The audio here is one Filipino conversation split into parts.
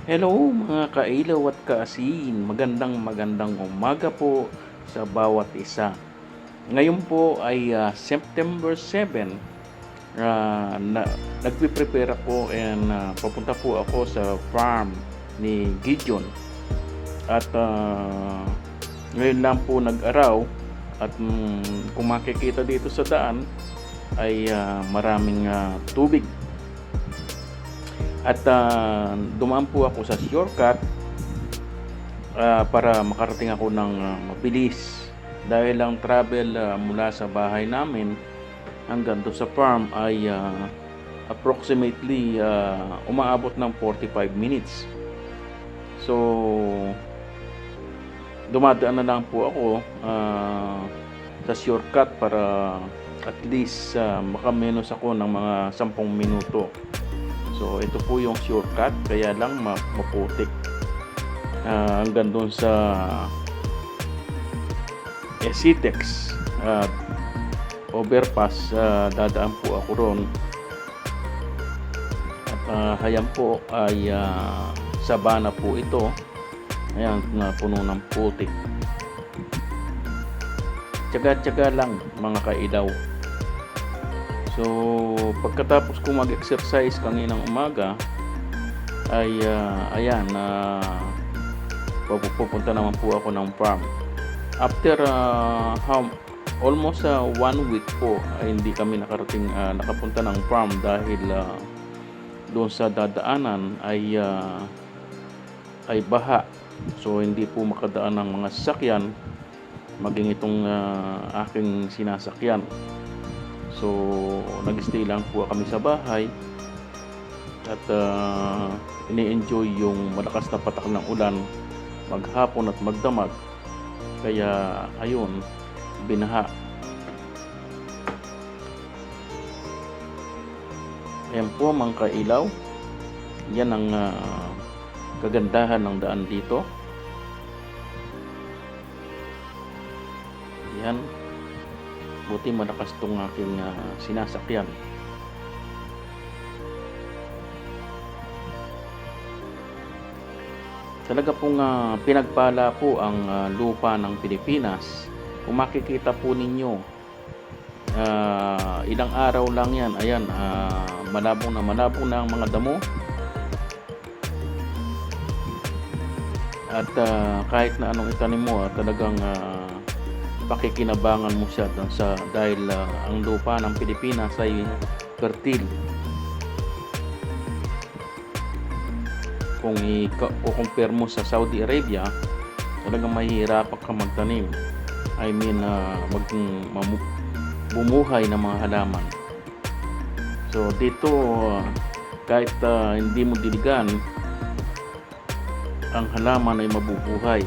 Hello mga kailaw at kaasin, magandang umaga po sa bawat isa. Ngayon po ay September 7, na, nagpe-prepare ako and papunta po ako sa farm ni Gideon. At ngayon lang po nag-araw at kung makikita dito sa daan ay maraming tubig. At dumaan po ako sa shortcut para makarating ako ng mabilis. Dahil ang travel mula sa bahay namin hanggang doon sa farm ay approximately umaabot ng 45 minutes. So, dumadaan na lang po ako sa shortcut para at least makamenos ako ng mga 10 minuto. So ito po yung shortcut, kaya lang maputik hanggang doon sa Esitex overpass. Dadaan po ako ron at hayan po ay sabana po ito. Ayan, puno ng putik. Tsaga-tsaga lang mga kailaw. So, pagkatapos ko mag-exercise kaninang umaga ay ayan, pupunta naman po ako ng farm. After almost 1 week po ay hindi kami nakapunta ng farm dahil doon sa dadaanan ay baha. So, hindi po makadaan ng mga sasakyan, maging itong aking sinasakyan. So, nag-stay lang po kami sa bahay at ini-enjoy yung malakas na patak ng ulan maghapon at magdamag. Kaya ayun, binaha. Ayan po mga kailaw. Yan ang kagandahan ng daan dito. Yan. Buti malakas itong aking sinasakyan. Talaga pong pinagpala po ang lupa ng Pilipinas. Kung makikita po ninyo, ilang araw lang yan, ayan, malabong na ang mga damo. At kahit na anong itanim mo, talagang pakikinabangan mo siya dahil ang lupa ng Pilipinas ay fertile. Kung i-compare mo sa Saudi Arabia, talagang mahihirapan ka magtanim. I mean, bumuhay ng mga halaman. So dito, kahit hindi mo diligan, ang halaman ay mabubuhay.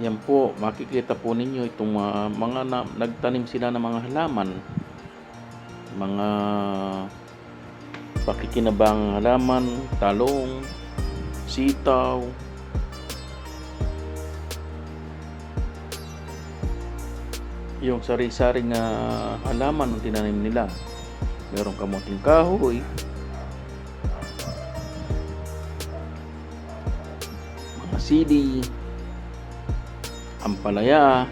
Yan po, makikita po ninyo itong mga nagtanim sila ng mga halaman, mga pakikinabang halaman, talong, sitaw, yung sari-saring halaman ang tinanim nila. Merong kamuting kahoy, mga sili, ampalaya.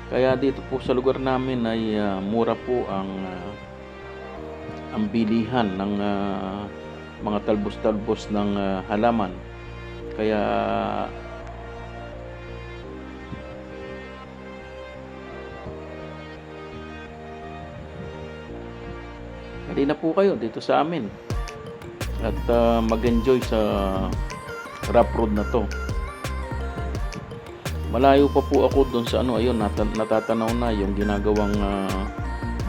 Kaya dito po sa lugar namin ay mura po ang bilihan ng mga talbos-talbos ng halaman. Kaya halina po kayo dito sa amin at mag-enjoy sa rough road na to. Malayo pa po ako doon sa ayun, natatanaw na yung ginagawang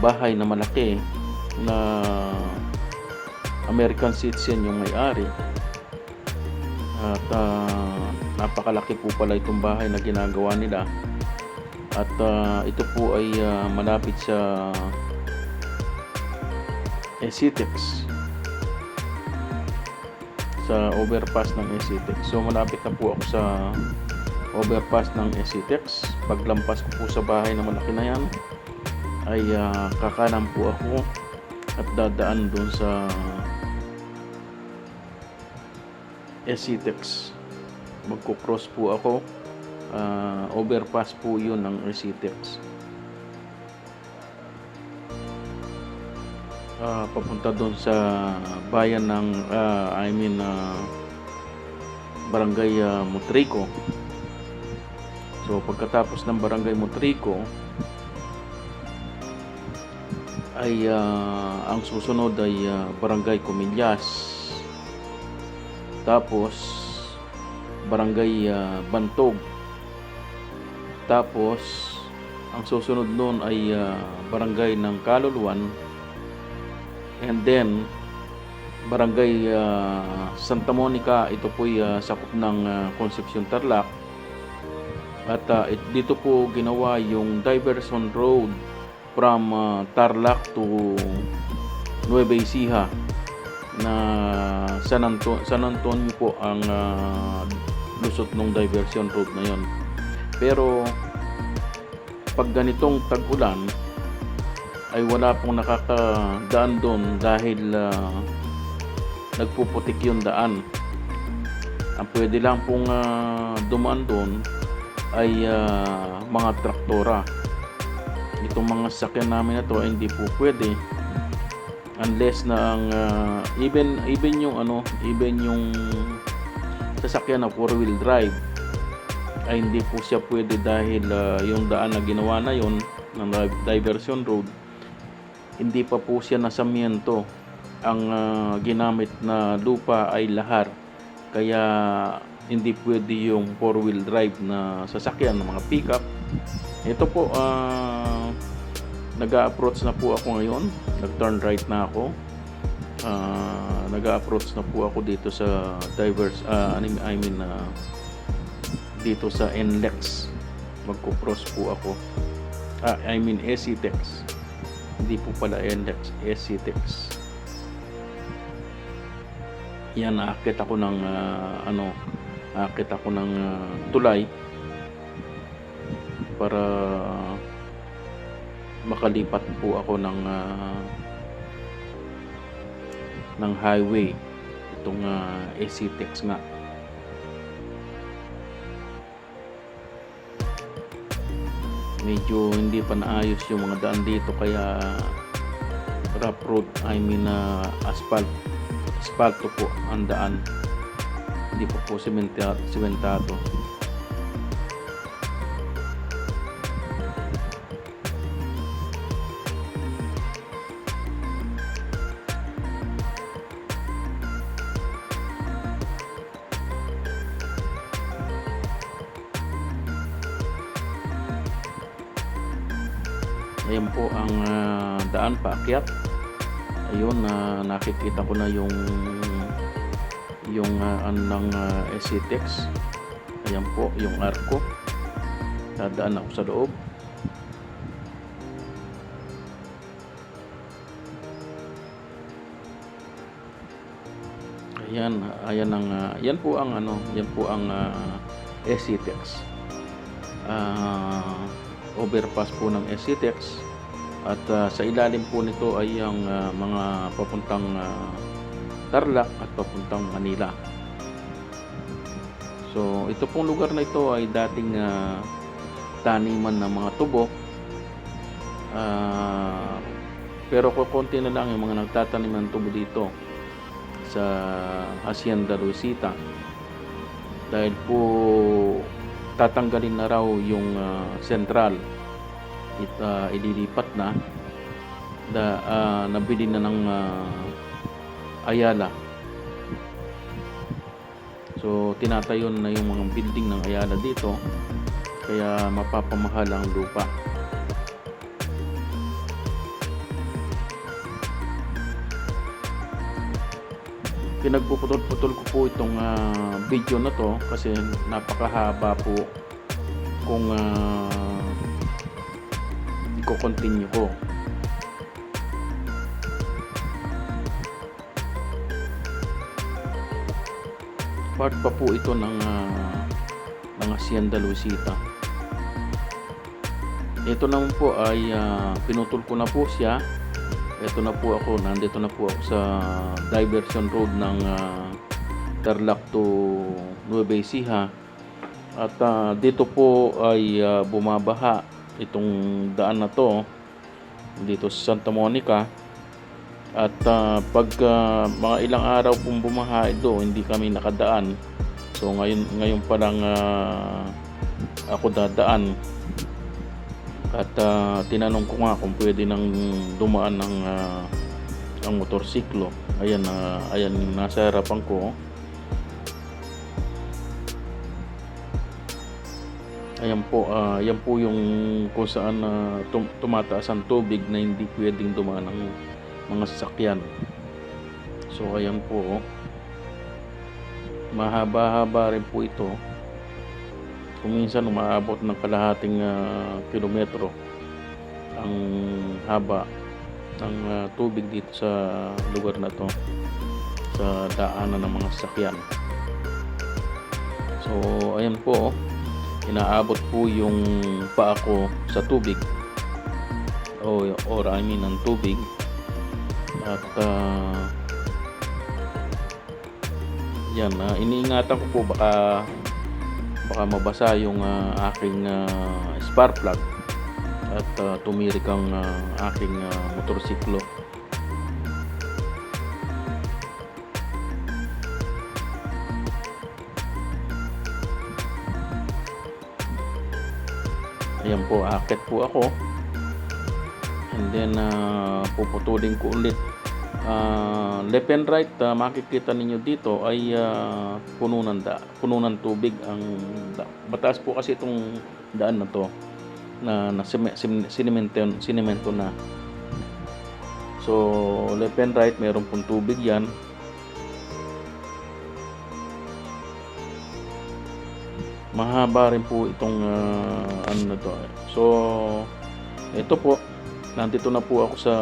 bahay na malaki na American citizen yung may-ari. At napakalaki po pala itong bahay na ginagawa nila. At ito po ay malapit sa Esitex, sa overpass ng Esitex. So malapit na po ako sa overpass ng Esitex. Paglampas ko po sa bahay na malaki na yan, ay kakanan po ako at dadaan doon sa SCTEX. Magko-cross po ako, overpass po yun ng SCTEX. Papunta doon sa bayan ng Barangay Motrico. So pagkatapos ng Barangay Motrico ay ang susunod ay Barangay Comillas, tapos Barangay Bantog, tapos ang susunod noon ay Barangay ng Kaluluan, and then Barangay Santa Monica. Ito po ay sakop ng Concepcion, Tarlac. At dito po ginawa yung diversion road from Tarlac to Nueva Ecija, na San Antonio po ang lusot ng diversion road na yon. Pero pag ganitong tag-ulan ay wala pong nakakadaan doon dahil nagpuputik yung daan. Ang pwede lang pong dumaan doon ay mga traktora. Itong mga sasakyan namin na to ay hindi po pwede unless na ang even yung sasakyan na 4-wheel drive ay hindi po siya pwede dahil yung daan na ginawa na yon ng diversion road, hindi pa po siya nasamiento. Ang ginamit na lupa ay lahar, kaya hindi pwede yung 4-wheel drive na sasakyan ng mga pickup. Ito po, nag-a-approach na po ako ngayon. Nag-turn right na ako. Nag-a-approach na po ako dito sa dito sa NLEX. Magko-cross po ako. SCTEX. Hindi po pala NLEX, SCTEX. Yan, aakit ako ng tulay para makalipat po ako ng highway, itong SCTEX nga. Medyo hindi pa naayos yung mga daan dito, kaya rough road, asfalto po ang daan, hindi pa po sementado. Ayan po ang daan paakyat. Ayun, nakikita ko na yung ng SCTEX. Ayan po yung arko. Dadaan ako sa loob. Yan po ang SCTEX. Overpass po ng SCTEX, at sa ilalim po nito ay ang mga papuntang Tarlac at papuntang Manila. So ito pong lugar na ito ay dating taniman ng mga tubo, pero kukunti na lang yung mga nagtatanim ng tubo dito sa Hacienda Luisita, dahil po tatanggalin na raw yung sentral. Ililipat na, nabili na ng Ayala. So tinatayo na yung mga building ng Ayala dito, kaya mapapamahal ang lupa. Pinagpuputol-putol ko po itong video na to kasi napakahaba po kung i-continue ko. Part pa po ito ng Hacienda Luisita. Ito naman po ay pinutol ko na po siya. Ito na po ako, nandito na po ako sa diversion road ng Tarlac to Nueva Ecija. At dito po ay bumabaha itong daan na to dito sa Santa Monica. At pag mga ilang araw pong bumaha ito, hindi kami nakadaan. So ngayon pa lang ako dadaan. At tinanong ko nga kung pwede nang dumaan ng ang motorsiklo. Ayan, ayan nasa harapan ko. Ayan po, yan po yung kung saan tumataas ang tubig na hindi pwedeng dumaan ng mga sasakyan. So ayan po, mahaba-haba rin po ito. Kung minsan umaabot ng kalahating kilometro ang haba ng tubig dito sa lugar na to, sa daanan ng mga sasakyan. So ayan po, inaabot po yung paa ko sa tubig or I mean ng tubig. At yan, iniingatan ko po baka mabasa yung aking spark plug at tumirik ang aking motorsiklo. Ayan po, akit po ako, and then puputulin ko ulit. Left and right, makikita ninyo dito ay puno ng tubig ang mataas po kasi itong daan na to na sinemento na. So left and right, meron pong tubig yan. Mahaba rin po itong ano na to. So ito po, nandito na po ako sa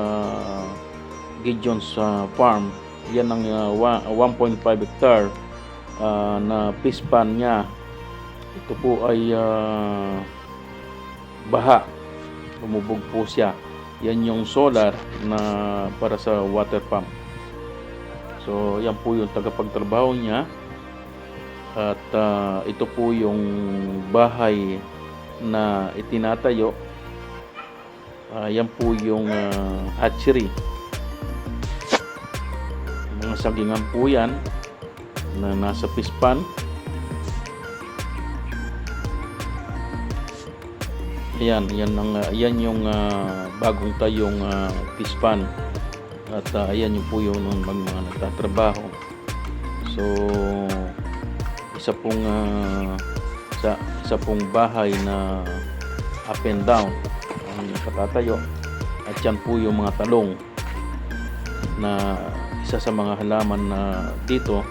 Gideon's farm. Yan ang 1.5 hectare na fish pond niya. Ito po ay baha, lumubog po siya. Yan yung solar na para sa water pump. So yan po yung tagapagtrabaho niya. At ito po yung bahay na itinatayo. Yan po yung hatchery. Mga sagingan po yan na nasa fish pond. Yan yung bagong tayong fish pond. At ayan yung po yung mga nagtatrabaho. So isa pong bahay na up and down ang nakatatayo. At yan po yung mga talong na isa sa mga halaman na dito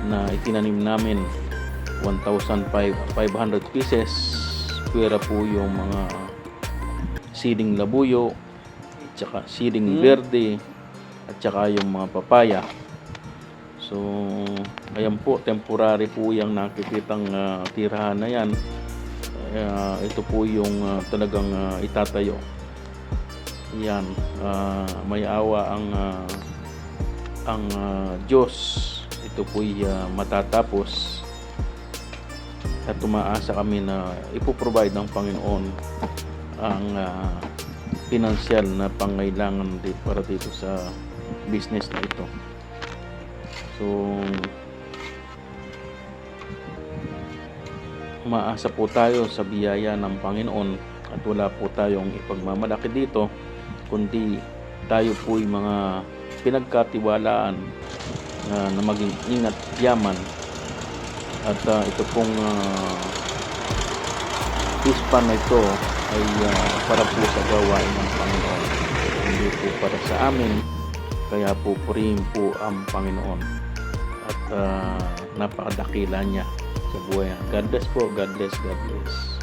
na itinanim namin. 1,500 pieces. Pwera po yung mga siling labuyo, at saka siling verde, at saka yung mga papaya. So ayan po, temporary po yung nakikitang tirahan na yan. Ito po yung talagang itatayo. Yan, may awa ang Diyos. Ito po matatapos. At tumaasa kami na ipoprovide ng Panginoon ang pinansyal na pangailangan para dito sa business na ito. So umaasa po tayo sa biyaya ng Panginoon at wala po tayong ipagmamalaki dito, kundi tayo po yung mga pinagkatiwalaan na maging ingat yaman. At ito pong fish pond na ito ay para po sa gawain ng Panginoon, hindi po para sa amin. Kaya po purihin po ang Panginoon at napakadakila niya sa buhay. God bless po. God bless. God bless.